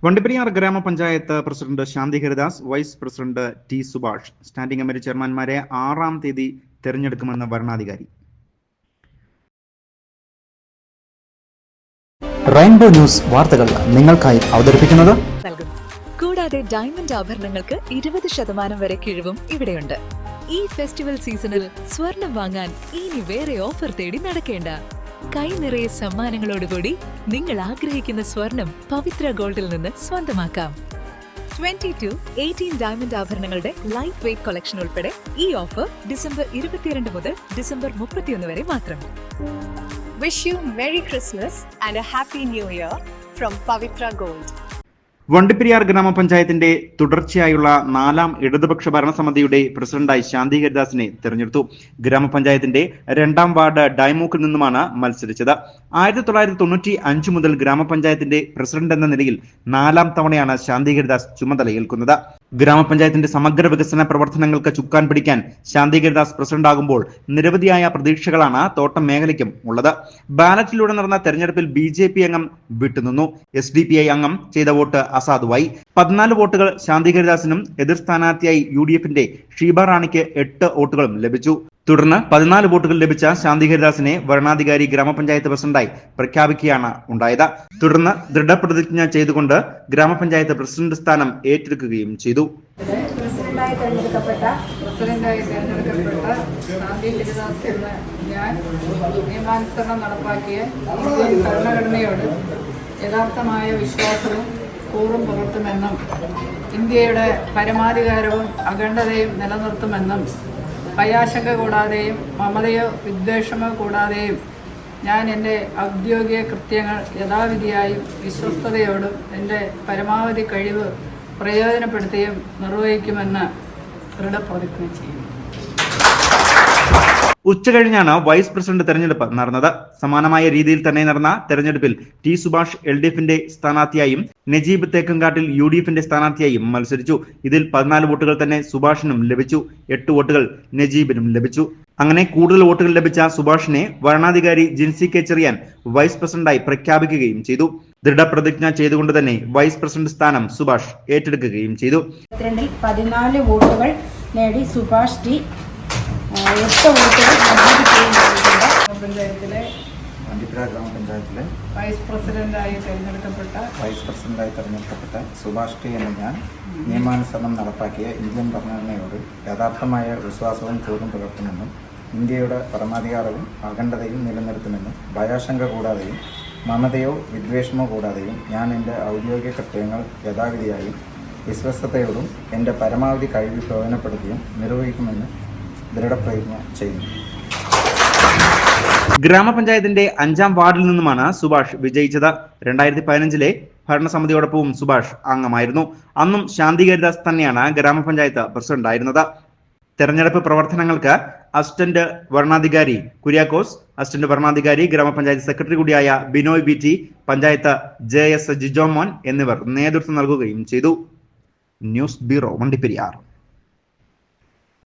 വണ്ടിപ്പെരിയാർ ഗ്രാമപഞ്ചായത്ത് president Shanthi Haridas, vice president T Subhash, standing committee ചെയർമാൻമാരെ 6-ാം തീയതി തെരഞ്ഞെടുക്കുമെന്ന് വരണാധികാരി. റെയിൻബോ ന്യൂസ് വാർത്തകൾ നിങ്ങൾക്കായി അവതരിപ്പിക്കുന്നത്. കൂടാതെ ഡയമണ്ട് ആഭരണങ്ങൾക്ക് 20% വരെ കിഴിവും ഇവിടെയുണ്ട്. ഈ ഫെസ്റ്റിവൽ സീസണിൽ സ്വർണം വാങ്ങാൻ ഇനി വേറെ ഓഫർ തേടി നടക്കേണ്ട. കൈ നിറയെ സമ്മാനങ്ങളോടുകൂടി നിങ്ങൾ ആഗ്രഹിക്കുന്ന സ്വർണം പവിത്ര ഗോൾഡിൽ നിന്ന് സ്വന്തമാക്കാം. 22-18 ഡയമണ്ട് ആഭരണങ്ങളുടെ ലൈറ്റ് വെയ്റ്റ് കളക്ഷൻ ഉൾപ്പെടെ ഈ ഓഫർ ഡിസംബർ 22 മുതൽ ഡിസംബർ 31 വരെ മാത്രം. Wish you Merry Christmas and a Happy New Year from Pavitra Gold. Vandiperiyar ഗ്രാമപഞ്ചായത്തിന്റെ തുടർച്ചയായുള്ള 4-ാം ഇടതുപക്ഷ ഭരണസമിതിയുടെ പ്രസിഡന്റായി ശാന്തി ഹരിദാസിനെ തെരഞ്ഞെടുത്തു. ഗ്രാമപഞ്ചായത്തിന്റെ 2-ാം വാർഡ് ഡൈമൂക്കിൽ നിന്നുമാണ് മത്സരിച്ചത്. 1995 മുതൽ ഗ്രാമപഞ്ചായത്തിന്റെ പ്രസിഡന്റ് എന്ന നിലയിൽ 4-ാം തവണയാണ് ശാന്തി ഹരിദാസ് ചുമതലയേൽക്കുന്നത്. ഗ്രാമപഞ്ചായത്തിന്റെ സമഗ്ര വികസന പ്രവർത്തനങ്ങൾക്ക് ചുക്കാൻ പിടിക്കാൻ ശാന്തി ഹരിദാസ് പ്രസിഡന്റാകുമ്പോൾ നിരവധിയായ പ്രതീക്ഷകളാണ് തോട്ടം മേഖലയ്ക്കും ഉള്ളത്. ബാലറ്റിലൂടെ നടന്ന തെരഞ്ഞെടുപ്പിൽ BJP അംഗം വിട്ടുനിന്നു. SDPI അംഗം ചെയ്ത വോട്ട് അസാധുവായി. 14 വോട്ടുകൾ ശാന്തി ഹരിദാസിനും എതിർ സ്ഥാനാർത്ഥിയായി UDFന്റെ ഷീബ റാണിക്ക് 8 വോട്ടുകളും ലഭിച്ചു. തുടർന്ന് 14 വോട്ടുകൾ ലഭിച്ച ശാന്തി ഹരിദാസിനെ വരണാധികാരി ഗ്രാമപഞ്ചായത്ത് പ്രസിഡന്റായി പ്രഖ്യാപിക്കുകയാണ് ഉണ്ടായത്. തുടർന്ന് ദൃഢപ്രതിജ്ഞ ചെയ്തുകൊണ്ട് ഗ്രാമപഞ്ചായത്ത് പ്രസിഡന്റ് സ്ഥാനം ഏറ്റെടുക്കുകയും ചെയ്തു. പ്രസിഡന്റായി തെരഞ്ഞെടുക്കപ്പെട്ട ശാന്തി ഹരിദാസ് എന്ന ഞാൻ നിയമാനുസരണം നടപ്പാക്കിയ ഇന്ത്യൻ ഭരണഘടനയോട് യഥാർത്ഥമായ വിശ്വാസവും കൂറും പുലർത്തുമെന്നും ഇന്ത്യയുടെ പരമാധികാരവും അഖണ്ഡതയും നിലനിർത്തുമെന്നും ഭയാശങ്ക കൂടാതെയും മമതയോ വിദ്വേഷമോ കൂടാതെയും ഞാൻ എൻ്റെ ഔദ്യോഗിക കൃത്യങ്ങൾ യഥാവിധിയായും വിശ്വസ്തയോടും എൻ്റെ പരമാവധി കഴിവ് പ്രയോജനപ്പെടുത്തിയും നിർവഹിക്കുമെന്ന് ദൃഢപ്രതിജ്ഞ ചെയ്യും. ഉച്ചകഴിഞ്ഞാണ് വൈസ് പ്രസിഡന്റ് തെരഞ്ഞെടുപ്പ് നടന്നത്. സമാനമായ രീതിയിൽ തന്നെ നടന്ന തെരഞ്ഞെടുപ്പിൽ ടി സുഭാഷ് LDFന്റെ സ്ഥാനാർത്ഥിയായും നജീബ് തേക്കങ്കാട്ടിൽ UDFന്റെ സ്ഥാനാർത്ഥിയായും മത്സരിച്ചു. ഇതിൽ 14 വോട്ടുകൾ തന്നെ സുഭാഷിനും ലഭിച്ചു. 8 വോട്ടുകൾ നജീബിനും ലഭിച്ചു. അങ്ങനെ കൂടുതൽ വോട്ടുകൾ ലഭിച്ച സുഭാഷിനെ വരണാധികാരി ജിൻസി കെ ചെറിയാൻ വൈസ് പ്രസിഡന്റായി പ്രഖ്യാപിക്കുകയും ചെയ്തു. ദൃഢപ്രതിജ്ഞ ചെയ്തുകൊണ്ട് തന്നെ വൈസ് പ്രസിഡന്റ് സ്ഥാനം സുഭാഷ് ഏറ്റെടുക്കുകയും ചെയ്തു. 14 വോട്ടുകൾ നേടി സുഭാഷ് ടി 8 വോട്ടുകൾ പഞ്ചായത്തിലെ വണ്ടിപ്പെരിയാർ ഗ്രാമപഞ്ചായത്തിലെ വൈസ് പ്രസിഡന്റായി തെരഞ്ഞെടുക്കപ്പെട്ട സുഭാഷ് ടി എന്ന ഞാൻ നിയമാനുസരണം നടപ്പാക്കിയ ഇന്ത്യൻ ഭരണഘടനയോട് യഥാർത്ഥമായ വിശ്വാസവും കൂറും പുലർത്തുമെന്നും ഇന്ത്യയുടെ പരമാധികാരവും അഖണ്ഡതയും നിലനിർത്തുമെന്നും ഭയാശങ്ക കൂടാതെയും മമതയോ വിദ്വേഷമോ കൂടാതെയും ഞാൻ എൻ്റെ ഔദ്യോഗിക കൃത്യങ്ങൾ യഥാവിധിയായും വിശ്വസ്തയോടും എൻ്റെ പരമാവധി കഴിവ് പ്രയോജനപ്പെടുത്തിയും നിർവഹിക്കുമെന്ന് ദൃഢപ്രതിജ്ഞ ചെയ്യുന്നു. ഗ്രാമപഞ്ചായത്തിന്റെ 5-ാം വാർഡിൽ നിന്നുമാണ് സുഭാഷ് വിജയിച്ചത്. 2015 ഭരണസമിതിയോടൊപ്പവും സുഭാഷ് അംഗമായിരുന്നു. അന്നും ശാന്തി ഹരിദാസ് തന്നെയാണ് ഗ്രാമപഞ്ചായത്ത് പ്രസിഡന്റായിരുന്നത്. തെരഞ്ഞെടുപ്പ് പ്രവർത്തനങ്ങൾക്ക് അസിസ്റ്റന്റ് വരണാധികാരി കുര്യാക്കോസ്, അസിസ്റ്റന്റ് വരണാധികാരി ഗ്രാമപഞ്ചായത്ത് സെക്രട്ടറി കൂടിയായ ബിനോയ് BT, പഞ്ചായത്ത് JS ജിജോമോൻ എന്നിവർ നേതൃത്വം നൽകുകയും ചെയ്തു. News bureau, Vandiperiyar.